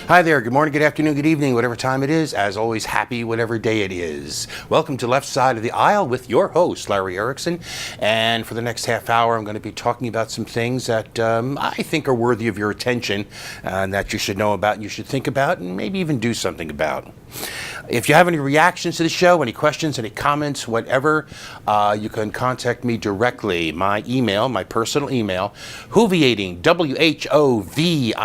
Hi there, good morning, good afternoon, good evening, whatever time it is. As always, happy whatever day it is. Welcome to Left Side of the Aisle with your host, Larry Erickson. And for the next half hour, I'm going to be talking about some things that I think are worthy of your attention and that you should know about and you should think about and maybe even do something about. If you have any reactions to the show, any questions, any comments, whatever, you can contact me directly. My email, my personal email, whoviating, WHOVIATING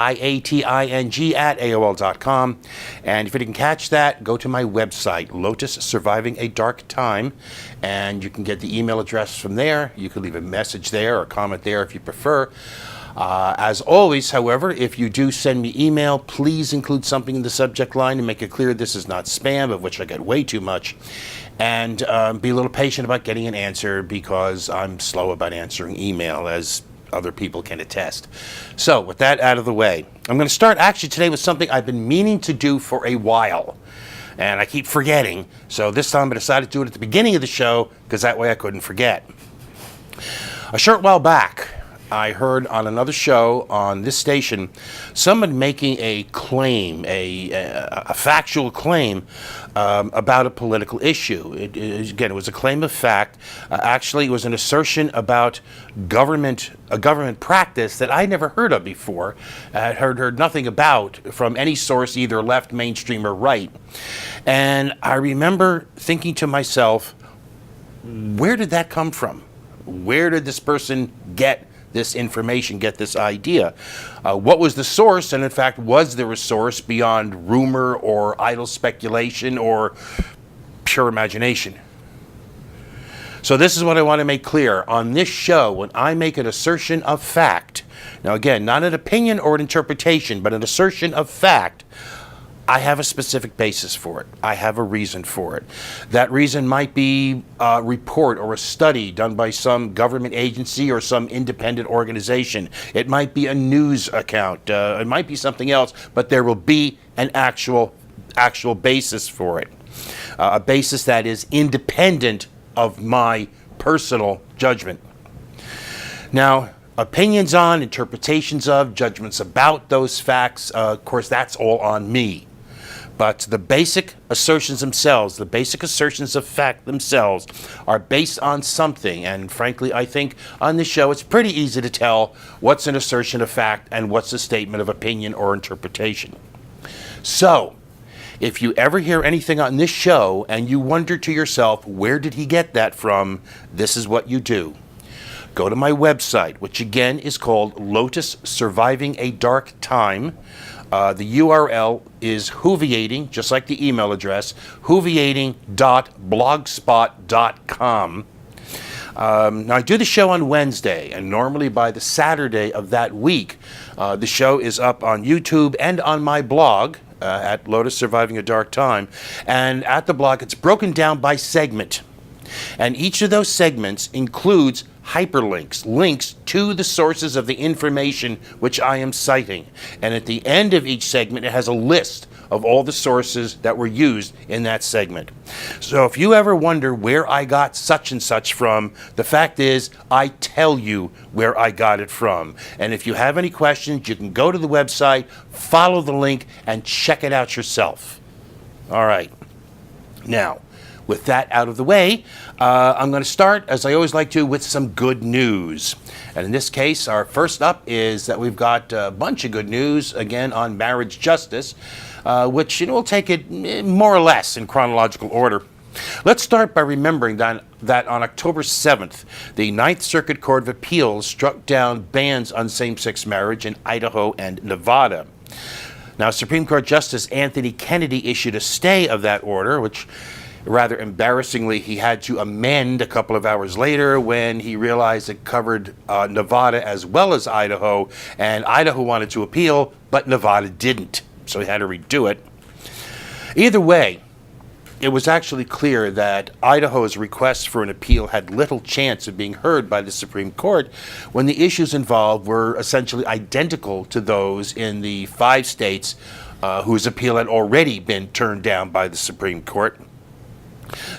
at AOL.com. And if you didn't catch that, go to my website, Lotus Surviving a Dark Time, and you can get the email address from there. You can leave a message there or comment there if you prefer. As always, however, if you do send me email, please include something in the subject line and make it clear this is not spam, of which I get way too much. And be a little patient about getting an answer because I'm slow about answering email, as other people can attest. So with that out of the way, I'm going to start actually today with something I've been meaning to do for a while. And I keep forgetting. So this time I decided to do it at the beginning of the show because that way I couldn't forget. A short while back, I heard on another show on this station someone making a claim, a factual claim about a political issue. It was a claim of fact. Actually, it was an assertion about a government practice that I never heard of before. I heard nothing about from any source, either left, mainstream, or right. And I remember thinking to myself, where did that come from? Where did this person get this information, get this idea? What was the source, and in fact, was there a source beyond rumor or idle speculation or pure imagination? So this is what I want to make clear. On this show, when I make an assertion of fact, now again, not an opinion or an interpretation, but an assertion of fact, I have a specific basis for it. I have a reason for it. That reason might be a report or a study done by some government agency or some independent organization. It might be a news account. It might be something else, but there will be an actual basis for it. A basis that is independent of my personal judgment. Now, opinions on, interpretations of, judgments about those facts, of course, that's all on me. But the basic assertions themselves, the basic assertions of fact themselves, are based on something. And frankly, I think on this show, it's pretty easy to tell what's an assertion of fact and what's a statement of opinion or interpretation. So, if you ever hear anything on this show and you wonder to yourself, where did he get that from? This is what you do. Go to my website, which again is called Lotus Surviving a Dark Time. The URL is whoviating, just like the email address, whoviating.blogspot.com. Now, I do the show on Wednesday, and normally by the Saturday of that week, the show is up on YouTube and on my blog at Lotus Surviving a Dark Time. And at the blog, it's broken down by segment. And each of those segments includes hyperlinks, links to the sources of the information which I am citing. And at the end of each segment, it has a list of all the sources that were used in that segment. So if you ever wonder where I got such and such from, the fact is, I tell you where I got it from. And if you have any questions, you can go to the website, follow the link, and check it out yourself. All right. Now, with that out of the way, I'm going to start, as I always like to, with some good news. And in this case, our first up is that we've got a bunch of good news, again, on marriage justice, which we'll take it more or less in chronological order. Let's start by remembering that on October 7th, the Ninth Circuit Court of Appeals struck down bans on same-sex marriage in Idaho and Nevada. Now, Supreme Court Justice Anthony Kennedy issued a stay of that order, which rather embarrassingly, he had to amend a couple of hours later when he realized it covered Nevada as well as Idaho, and Idaho wanted to appeal, but Nevada didn't, so he had to redo it. Either way, it was actually clear that Idaho's request for an appeal had little chance of being heard by the Supreme Court when the issues involved were essentially identical to those in the 5 states whose appeal had already been turned down by the Supreme Court.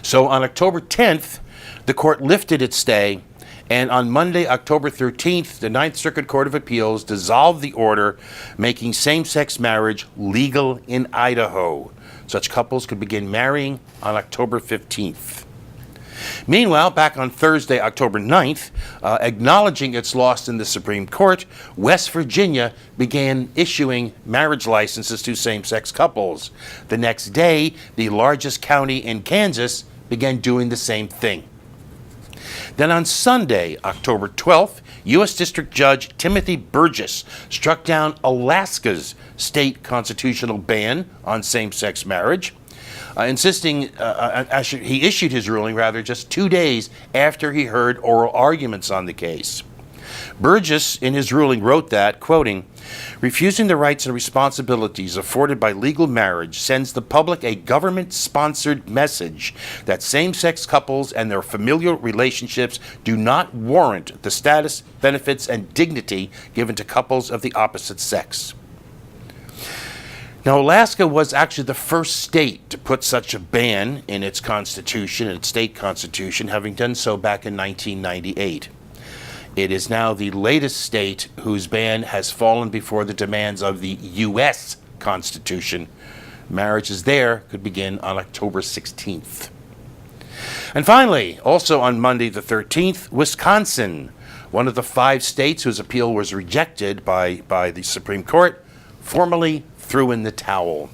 So on October 10th, the court lifted its stay And on Monday, October 13th, the Ninth Circuit Court of Appeals dissolved the order making same-sex marriage legal in Idaho. Such couples could begin marrying on October 15th. Meanwhile, back on Thursday, October 9th, acknowledging its loss in the Supreme Court, West Virginia began issuing marriage licenses to same-sex couples. The next day, the largest county in Kansas began doing the same thing. Then on Sunday, October 12th, U.S. District Judge Timothy Burgess struck down Alaska's state constitutional ban on same-sex marriage, he issued his ruling just 2 days after he heard oral arguments on the case. Burgess, in his ruling, wrote that, quoting, "Refusing the rights and responsibilities afforded by legal marriage sends the public a government-sponsored message that same-sex couples and their familial relationships do not warrant the status, benefits, and dignity given to couples of the opposite sex." Now, Alaska was actually the first state to put such a ban in its constitution, its state constitution, having done so back in 1998. It is now the latest state whose ban has fallen before the demands of the U.S. Constitution. Marriages there could begin on October 16th. And finally, also on Monday the 13th, Wisconsin, one of the 5 states whose appeal was rejected by the Supreme Court, formally threw in the towel.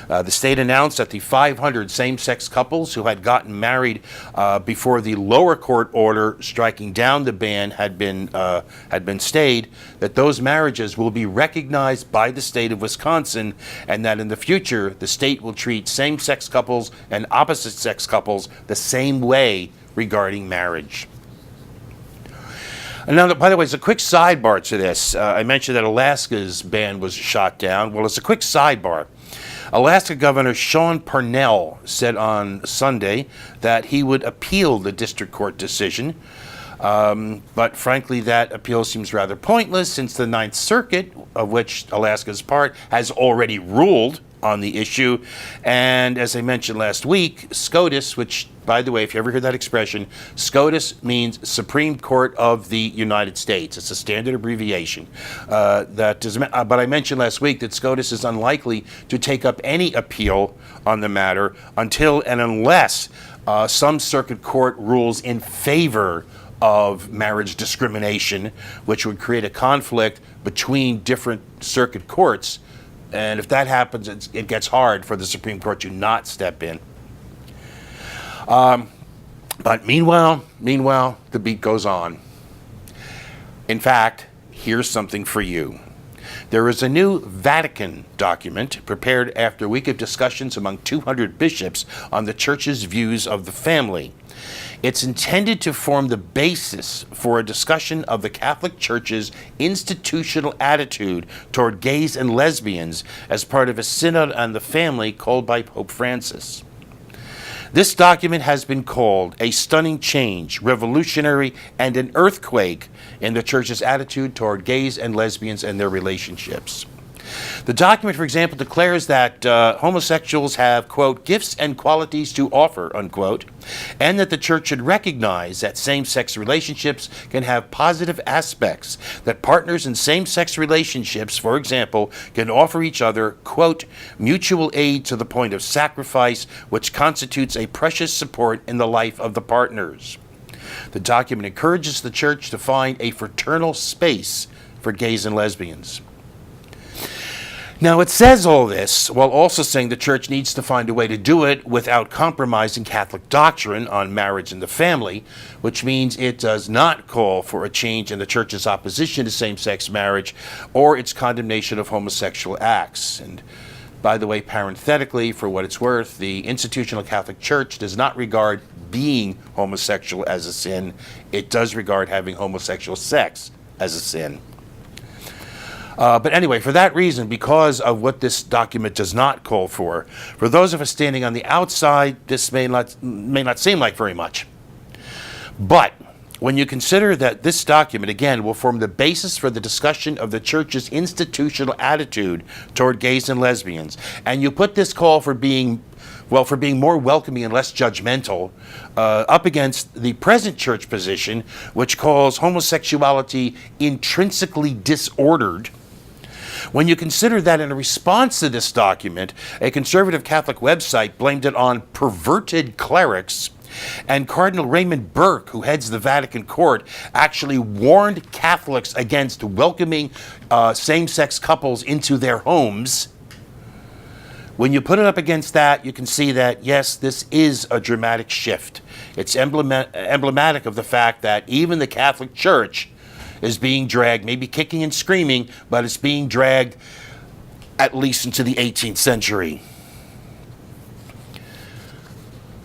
The state announced that the 500 same-sex couples who had gotten married before the lower court order striking down the ban had been stayed, that those marriages will be recognized by the state of Wisconsin, and that in the future the state will treat same-sex couples and opposite-sex couples the same way regarding marriage. And now, by the way, as a quick sidebar to this, I mentioned that Alaska's ban was shot down. Well, as a quick sidebar, Alaska Governor Sean Parnell said on Sunday that he would appeal the district court decision. But frankly, that appeal seems rather pointless since the Ninth Circuit, of which Alaska is part, has already ruled on the issue. And as I mentioned last week, SCOTUS, which, by the way, if you ever hear that expression, SCOTUS means Supreme Court of the United States. It's a standard abbreviation. But I mentioned last week that SCOTUS is unlikely to take up any appeal on the matter until and unless some circuit court rules in favor of marriage discrimination, which would create a conflict between different circuit courts. And if that happens, it gets hard for the Supreme Court to not step in. But meanwhile, the beat goes on. In fact, here's something for you. There is a new Vatican document prepared after a week of discussions among 200 bishops on the Church's views of the family. It's intended to form the basis for a discussion of the Catholic Church's institutional attitude toward gays and lesbians as part of a synod on the family called by Pope Francis. This document has been called a stunning change, revolutionary, and an earthquake in the Church's attitude toward gays and lesbians and their relationships. The document, for example, declares that homosexuals have, quote, gifts and qualities to offer, unquote, and that the Church should recognize that same-sex relationships can have positive aspects, that partners in same-sex relationships, for example, can offer each other, quote, mutual aid to the point of sacrifice, which constitutes a precious support in the life of the partners. The document encourages the Church to find a fraternal space for gays and lesbians. Now, it says all this while also saying the Church needs to find a way to do it without compromising Catholic doctrine on marriage and the family, which means it does not call for a change in the Church's opposition to same-sex marriage or its condemnation of homosexual acts. And by the way, parenthetically, for what it's worth, the institutional Catholic Church does not regard being homosexual as a sin. It does regard having homosexual sex as a sin. But anyway, for that reason, because of what this document does not call for those of us standing on the outside, this may not seem like very much. But when you consider that this document, again, will form the basis for the discussion of the Church's institutional attitude toward gays and lesbians, and you put this call for Well, for being more welcoming and less judgmental, up against the present church position, which calls homosexuality intrinsically disordered. When you consider that in a response to this document, a conservative Catholic website blamed it on perverted clerics, and Cardinal Raymond Burke, who heads the Vatican court, actually warned Catholics against welcoming same-sex couples into their homes. When you put it up against that, you can see that, yes, this is a dramatic shift. It's emblematic of the fact that even the Catholic Church is being dragged, maybe kicking and screaming, but it's being dragged at least into the 18th century.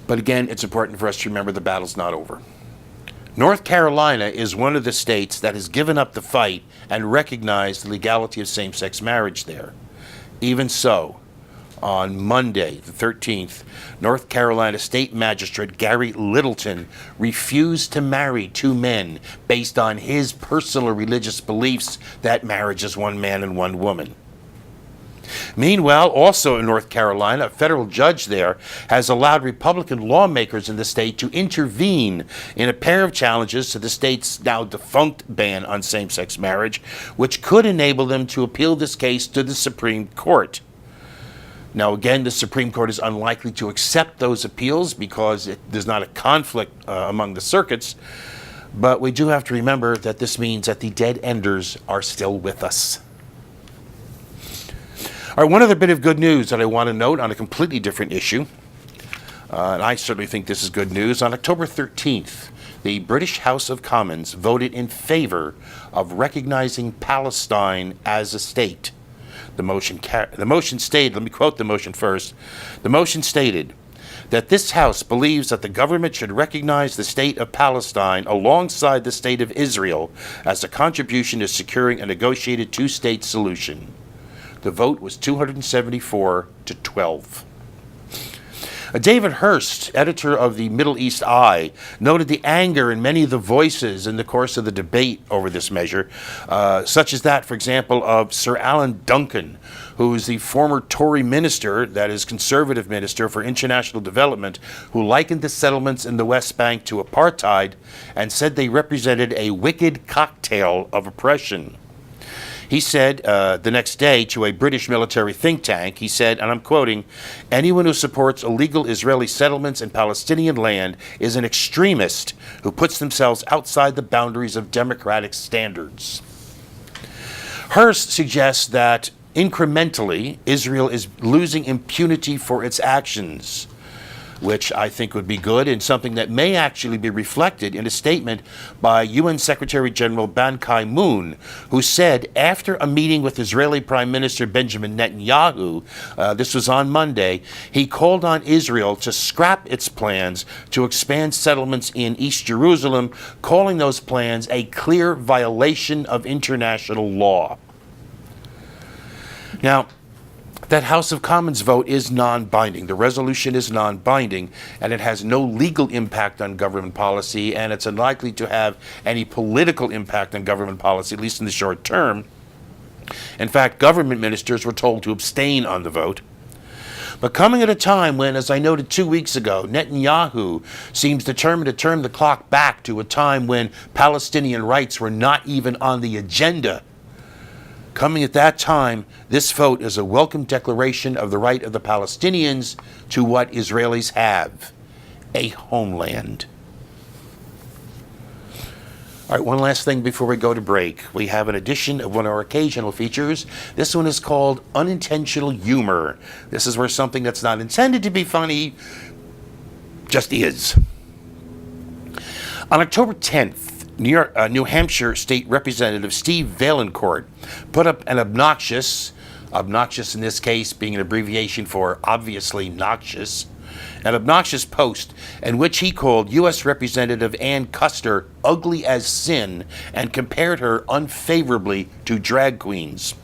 But again, it's important for us to remember the battle's not over. North Carolina is one of the states that has given up the fight and recognized the legality of same-sex marriage there. Even so, on Monday, the 13th, North Carolina State Magistrate Gary Littleton refused to marry two men based on his personal religious beliefs that marriage is one man and one woman. Meanwhile, also in North Carolina, a federal judge there has allowed Republican lawmakers in the state to intervene in a pair of challenges to the state's now defunct ban on same-sex marriage, which could enable them to appeal this case to the Supreme Court. Now, again, the Supreme Court is unlikely to accept those appeals because there's not a conflict among the circuits, but we do have to remember that this means that the dead enders are still with us. All right, one other bit of good news that I want to note on a completely different issue, and I certainly think this is good news. On October 13th, the British House of Commons voted in favor of recognizing Palestine as a state. The motion stated, let me quote the motion first. The motion stated that this House believes that the government should recognize the state of Palestine alongside the state of Israel as a contribution to securing a negotiated two-state solution. The vote was 274 to 12. David Hurst, editor of the Middle East Eye, noted the anger in many of the voices in the course of the debate over this measure, such as that, for example, of Sir Alan Duncan, who is the former Tory minister, that is conservative minister for international development, who likened the settlements in the West Bank to apartheid and said they represented a wicked cocktail of oppression. He said the next day to a British military think tank, he said, and I'm quoting, "Anyone who supports illegal Israeli settlements in Palestinian land is an extremist who puts themselves outside the boundaries of democratic standards." Hurst suggests that incrementally Israel is losing impunity for its actions, which I think would be good and something that may actually be reflected in a statement by UN Secretary General Ban Ki-moon, who said after a meeting with Israeli Prime Minister Benjamin Netanyahu, this was on Monday, he called on Israel to scrap its plans to expand settlements in East Jerusalem, calling those plans a clear violation of international law. Now, that House of Commons vote is non-binding. The resolution is non-binding, and it has no legal impact on government policy, and it's unlikely to have any political impact on government policy, at least in the short term. In fact, government ministers were told to abstain on the vote. But coming at a time when, as I noted 2 weeks ago, Netanyahu seems determined to turn the clock back to a time when Palestinian rights were not even on the agenda, coming at that time, this vote is a welcome declaration of the right of the Palestinians to what Israelis have, a homeland. All right, one last thing before we go to break. We have an edition of one of our occasional features. This one is called Unintentional Humor. This is where something that's not intended to be funny just is. On October 10th, New Hampshire State Representative Steve Vaillancourt put up an obnoxious in this case being an abbreviation for obviously noxious, an obnoxious post in which he called U.S. Representative Ann Custer ugly as sin and compared her unfavorably to drag queens.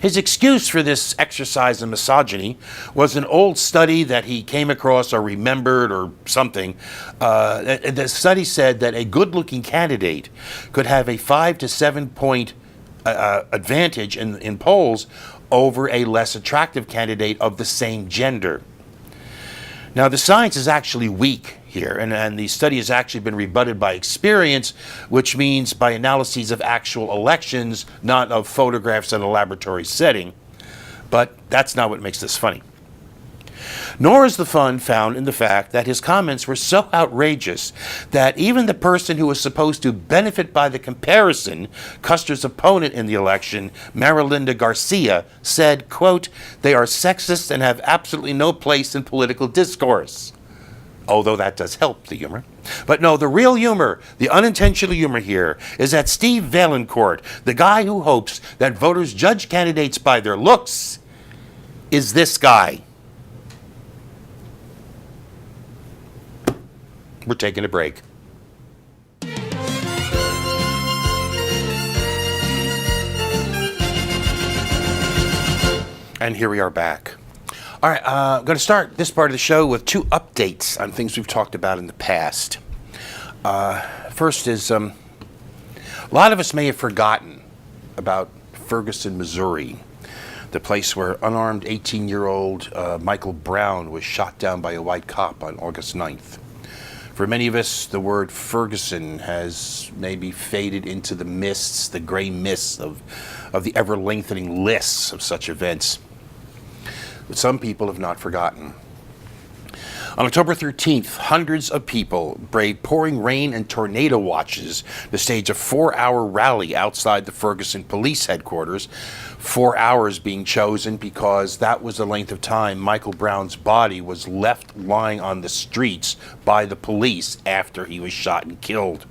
His excuse for this exercise in misogyny was an old study that he came across or remembered or something. The study said that a good-looking candidate could have a 5 to 7 point advantage in polls over a less attractive candidate of the same gender. Now, the science is actually weak here, and the study has actually been rebutted by experience, which means by analyses of actual elections, not of photographs in a laboratory setting. But that's not what makes this funny. Nor is the fun found in the fact that his comments were so outrageous that even the person who was supposed to benefit by the comparison, Custer's opponent in the election, Marilinda Garcia, said, quote, "They are sexist and have absolutely no place in political discourse." Although that does help the humor. But no, the real humor, the unintentional humor here, is that Steve Vaillancourt, the guy who hopes that voters judge candidates by their looks, is this guy. We're taking a break. And here we are back. All right, I'm going to start this part of the show with two updates on things we've talked about in the past. First is, a lot of us may have forgotten about Ferguson, Missouri, the place where unarmed 18-year-old Michael Brown was shot down by a white cop on August 9th. For many of us, the word Ferguson has maybe faded into the mists, the gray mists of the ever-lengthening lists of such events. But some people have not forgotten. On October 13th, hundreds of people braved pouring rain and tornado watches to stage a 4-hour rally outside the Ferguson police headquarters. 4 hours being chosen because that was the length of time Michael Brown's body was left lying on the streets by the police after he was shot and killed.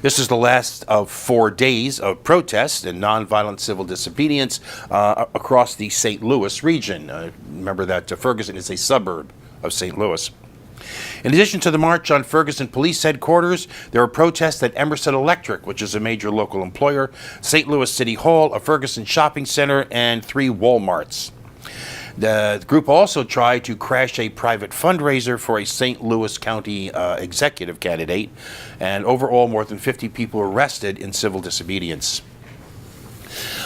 This is the last of 4 days of protest and nonviolent civil disobedience across the St. Louis region. Remember that Ferguson is a suburb of St. Louis. In addition to the march on Ferguson Police Headquarters, there were protests at Emerson Electric, which is a major local employer, St. Louis City Hall, a Ferguson shopping center, and 3 Walmarts. The group also tried to crash a private fundraiser for a St. Louis County executive candidate, and overall more than 50 people were arrested in civil disobedience.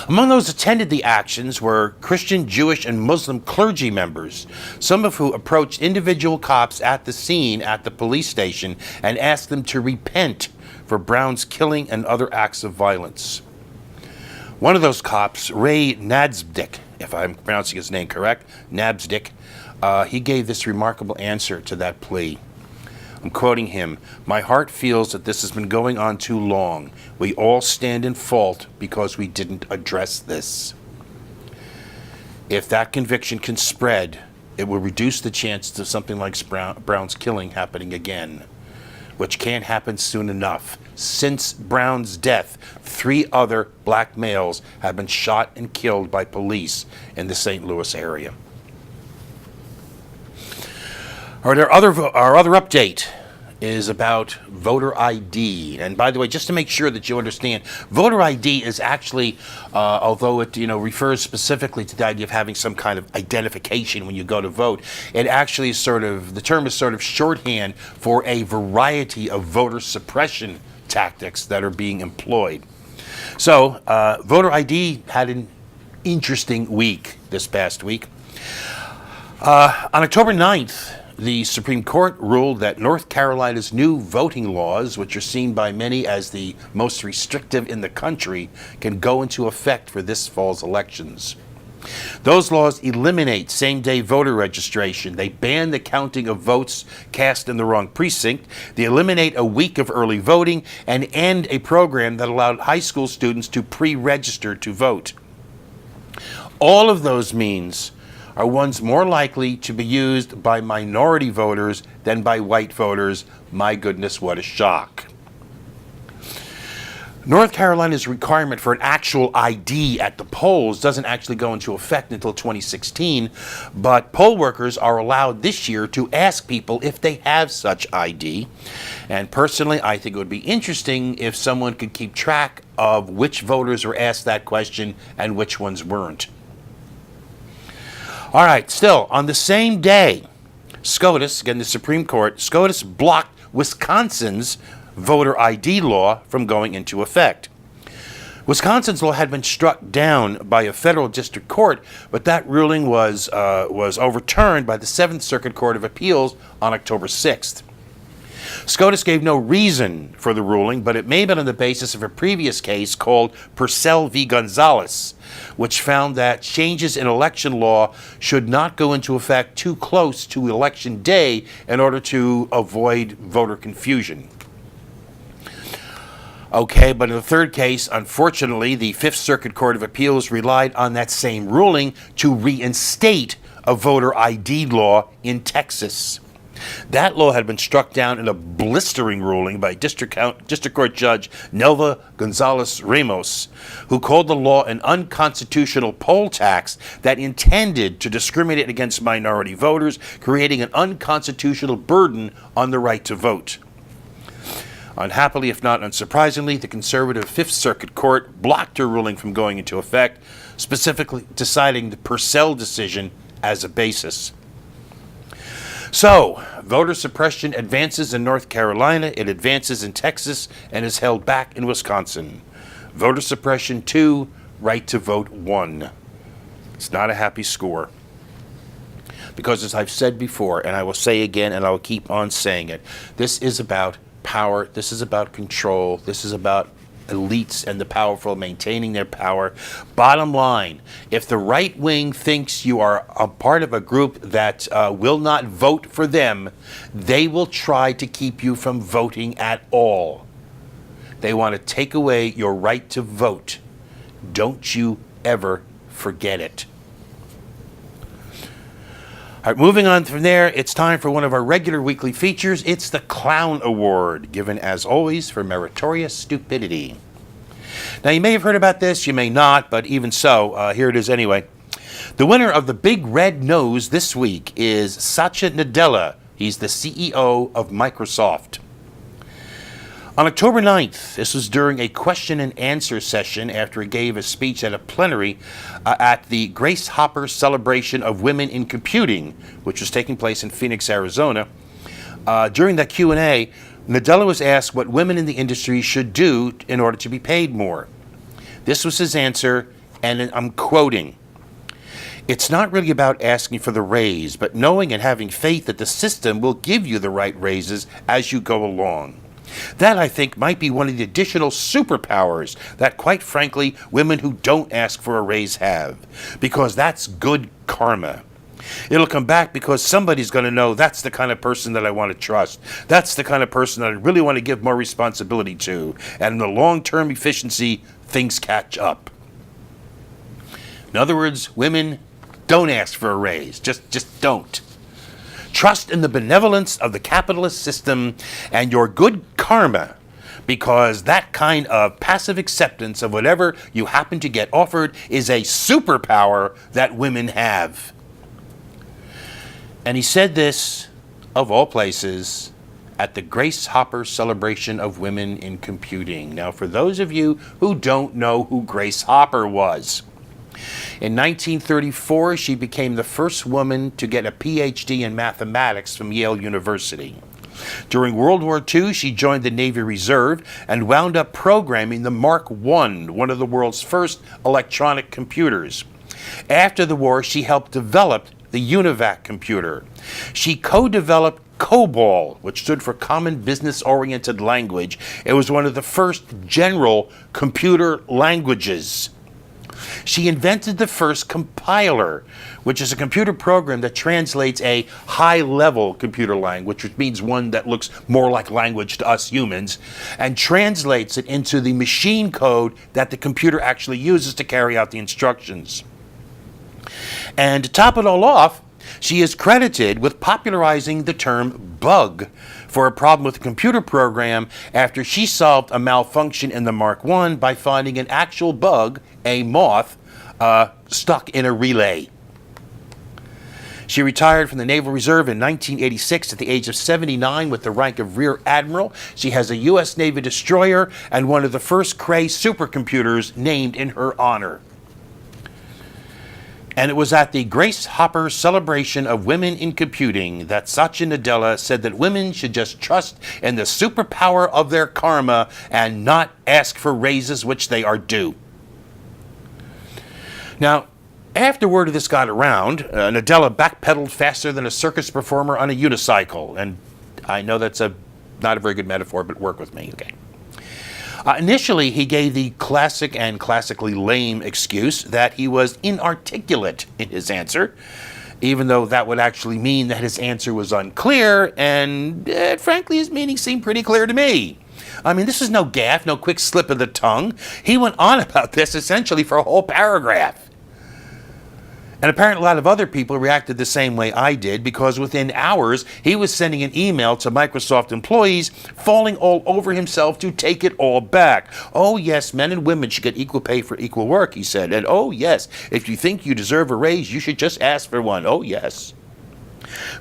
Among those attended the actions were Christian, Jewish, and Muslim clergy members, some of who approached individual cops at the scene at the police station and asked them to repent for Brown's killing and other acts of violence. One of those cops, Ray Nadsdick, if I'm pronouncing his name correct, Nabsdick, he gave this remarkable answer to that plea. I'm quoting him, "My heart feels that this has been going on too long. We all stand in fault because we didn't address this." If that conviction can spread, it will reduce the chance of something like Brown's killing happening again, which can't happen soon enough. Since Brown's death, 3 other black males have been shot and killed by police in the St. Louis area. Our other update is about voter ID. And by the way, just to make sure that you understand, voter ID is actually, although it refers specifically to the idea of having some kind of identification when you go to vote, it actually is the term is sort of shorthand for a variety of voter suppression tactics that are being employed. So, voter ID had an interesting week this past week. On October 9th, the Supreme Court ruled that North Carolina's new voting laws, which are seen by many as the most restrictive in the country, can go into effect for this fall's elections. Those laws eliminate same-day voter registration. They ban the counting of votes cast in the wrong precinct. They eliminate a week of early voting and end a program that allowed high school students to pre-register to vote. All of those means are ones more likely to be used by minority voters than by white voters. My goodness, what a shock. North Carolina's requirement for an actual ID at the polls doesn't actually go into effect until 2016, but poll workers are allowed this year to ask people if they have such ID. And personally, I think it would be interesting if someone could keep track of which voters were asked that question and which ones weren't. All right, still, on the same day, SCOTUS, again the Supreme Court, SCOTUS blocked Wisconsin's voter ID law from going into effect. Wisconsin's law had been struck down by a federal district court, but that ruling was overturned by the Seventh Circuit Court of Appeals on October 6th. SCOTUS gave no reason for the ruling, but it may have been on the basis of a previous case called Purcell v. Gonzalez, which found that changes in election law should not go into effect too close to election day in order to avoid voter confusion. Okay, but in the third case, unfortunately, the Fifth Circuit Court of Appeals relied on that same ruling to reinstate a voter ID law in Texas. That law had been struck down in a blistering ruling by District Court Judge Nelva Gonzalez Ramos, who called the law an unconstitutional poll tax that intended to discriminate against minority voters, creating an unconstitutional burden on the right to vote. Unhappily, if not unsurprisingly, the conservative Fifth Circuit Court blocked her ruling from going into effect, specifically deciding the Purcell decision as a basis. So, voter suppression advances in North Carolina, it advances in Texas, and is held back in Wisconsin. Voter suppression 2, right to vote 1. It's not a happy score. Because as I've said before, and I will say again, and I will keep on saying it, this is about power, this is about control, this is about elites and the powerful maintaining their power. Bottom line, if the right wing thinks you are a part of a group that will not vote for them, they will try to keep you from voting at all. They want to take away your right to vote. Don't you ever forget it. All right, moving on from there, it's time for one of our regular weekly features. It's the Clown Award, given as always for meritorious stupidity. Now, you may have heard about this, you may not, but even so, here it is anyway. The winner of the Big Red Nose this week is Satya Nadella. He's the CEO of Microsoft. On October 9th, this was during a question and answer session after he gave a speech at a plenary at the Grace Hopper Celebration of Women in Computing, which was taking place in Phoenix, Arizona. During that Q&A, Nadella was asked what women in the industry should do in order to be paid more. This was his answer, and I'm quoting, "It's not really about asking for the raise, but knowing and having faith that the system will give you the right raises as you go along. That, I think, might be one of the additional superpowers that, quite frankly, women who don't ask for a raise have, because that's good karma. It'll come back because somebody's going to know that's the kind of person that I want to trust. That's the kind of person that I really want to give more responsibility to. And in the long-term efficiency, things catch up." In other words, women, don't ask for a raise. Just don't. Trust in the benevolence of the capitalist system and your good karma, because that kind of passive acceptance of whatever you happen to get offered is a superpower that women have. And he said this, of all places, at the Grace Hopper Celebration of Women in Computing. Now, for those of you who don't know who Grace Hopper was, in 1934, she became the first woman to get a PhD in mathematics from Yale University. During World War II, she joined the Navy Reserve and wound up programming the Mark I, one of the world's first electronic computers. After the war, she helped develop the UNIVAC computer. She co-developed COBOL, which stood for Common Business-Oriented Language. It was one of the first general computer languages. She invented the first compiler, which is a computer program that translates a high-level computer language, which means one that looks more like language to us humans, and translates it into the machine code that the computer actually uses to carry out the instructions. And to top it all off, she is credited with popularizing the term bug for a problem with a computer program after she solved a malfunction in the Mark I by finding an actual bug, a moth, stuck in a relay. She retired from the Naval Reserve in 1986 at the age of 79 with the rank of Rear Admiral. She has a U.S. Navy destroyer and one of the first Cray supercomputers named in her honor. And it was at the Grace Hopper Celebration of Women in Computing that Satya Nadella said that women should just trust in the superpower of their karma and not ask for raises which they are due. Now, after word of this got around, Nadella backpedaled faster than a circus performer on a unicycle. And I know that's not a very good metaphor, but work with me, okay? Initially, he gave the classic and classically lame excuse that he was inarticulate in his answer, even though that would actually mean that his answer was unclear, and frankly, his meaning seemed pretty clear to me. I mean, this is no gaffe, no quick slip of the tongue. He went on about this essentially for a whole paragraph. And apparently a lot of other people reacted the same way I did, because within hours he was sending an email to Microsoft employees falling all over himself to take it all back. Oh yes, men and women should get equal pay for equal work, he said. And oh yes, if you think you deserve a raise, you should just ask for one. Oh yes.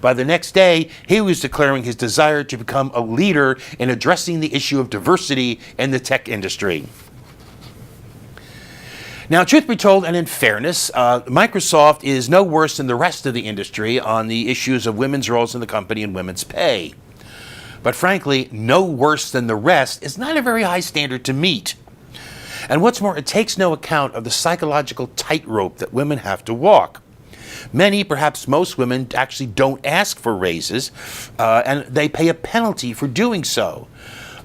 By the next day, he was declaring his desire to become a leader in addressing the issue of diversity in the tech industry. Now, truth be told, and in fairness, Microsoft is no worse than the rest of the industry on the issues of women's roles in the company and women's pay. But frankly, no worse than the rest is not a very high standard to meet. And what's more, it takes no account of the psychological tightrope that women have to walk. Many, perhaps most women, actually don't ask for raises, and they pay a penalty for doing so.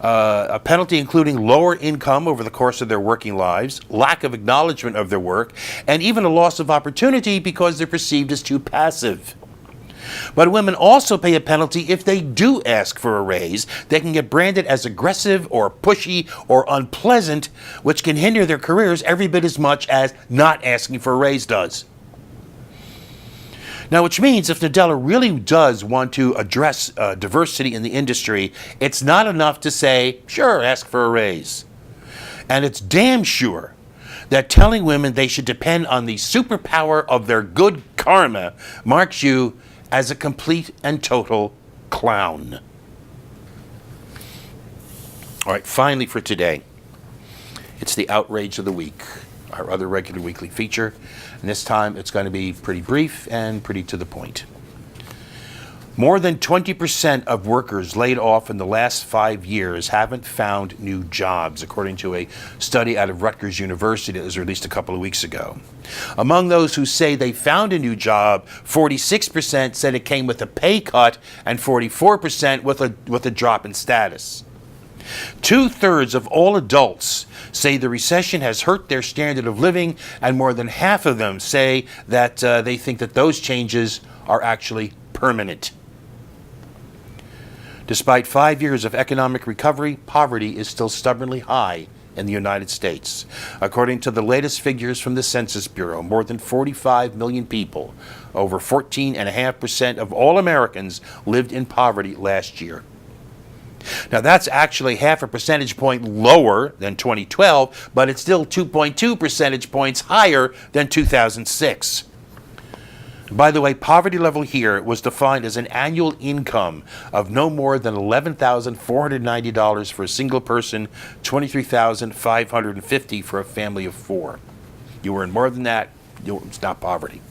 A penalty including lower income over the course of their working lives, lack of acknowledgement of their work, and even a loss of opportunity because they're perceived as too passive. But women also pay a penalty if they do ask for a raise. They can get branded as aggressive or pushy or unpleasant, which can hinder their careers every bit as much as not asking for a raise does. Now, which means if Nadella really does want to address diversity in the industry, it's not enough to say, sure, ask for a raise. And it's damn sure that telling women they should depend on the superpower of their good karma marks you as a complete and total clown. All right, finally for today, it's the Outrage of the Week, our other regular weekly feature. And this time it's going to be pretty brief and pretty to the point. More than 20% of workers laid off in the last 5 years haven't found new jobs, according to a study out of Rutgers University that was released a couple of weeks ago. Among those who say they found a new job, 46% said it came with a pay cut and 44% with a drop in status. 2/3 of all adults say the recession has hurt their standard of living, and more than half of them say that they think that those changes are actually permanent. Despite 5 years of economic recovery, poverty is still stubbornly high in the United States. According to the latest figures from the Census Bureau, more than 45 million people, over 14.5% of all Americans, lived in poverty last year. Now, that's actually half a percentage point lower than 2012, but it's still 2.2 percentage points higher than 2006. By the way, poverty level here was defined as an annual income of no more than $11,490 for a single person, $23,550 for a family of four. You earn more than that, it's not poverty.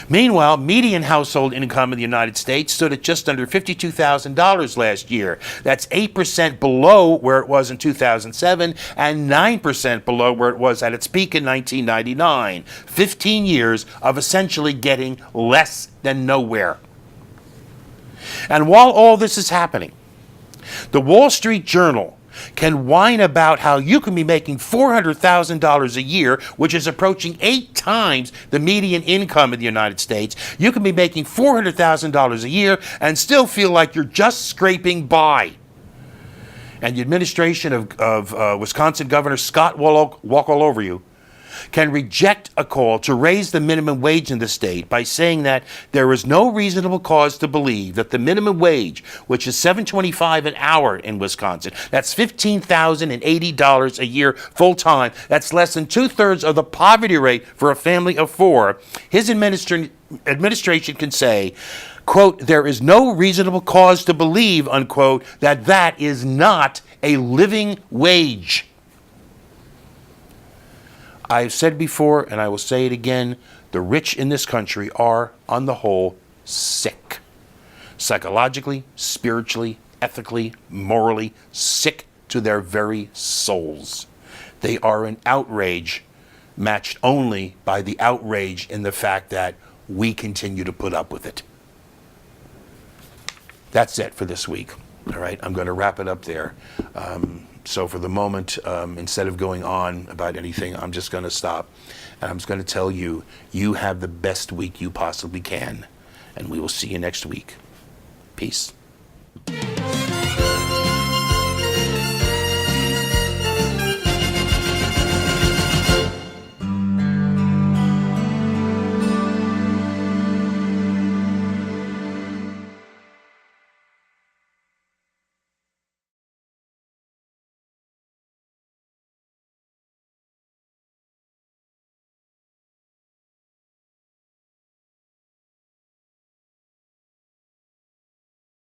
Meanwhile, median household income in the United States stood at just under $52,000 last year. That's 8% below where it was in 2007 and 9% below where it was at its peak in 1999. 15 years of essentially getting less than nowhere. And while all this is happening, the Wall Street Journal can whine about how you can be making $400,000 a year, which is approaching 8 times the median income in the United States. You can be making $400,000 a year and still feel like you're just scraping by. And the administration of Wisconsin Governor Scott walk all over you can reject a call to raise the minimum wage in the state by saying that there is no reasonable cause to believe that the minimum wage, which is $7.25 an hour in Wisconsin, that's $15,080 a year full-time, that's less than 2/3 of the poverty rate for a family of four, his administration can say, quote, there is no reasonable cause to believe, unquote, that that is not a living wage. I've said before, and I will say it again, the rich in this country are, on the whole, sick. Psychologically, spiritually, ethically, morally, sick to their very souls. They are an outrage, matched only by the outrage in the fact that we continue to put up with it. That's it for this week. All right, I'm going to wrap it up there. So for the moment, instead of going on about anything, I'm just going to stop. And I'm just going to tell you, you have the best week you possibly can. And we will see you next week. Peace.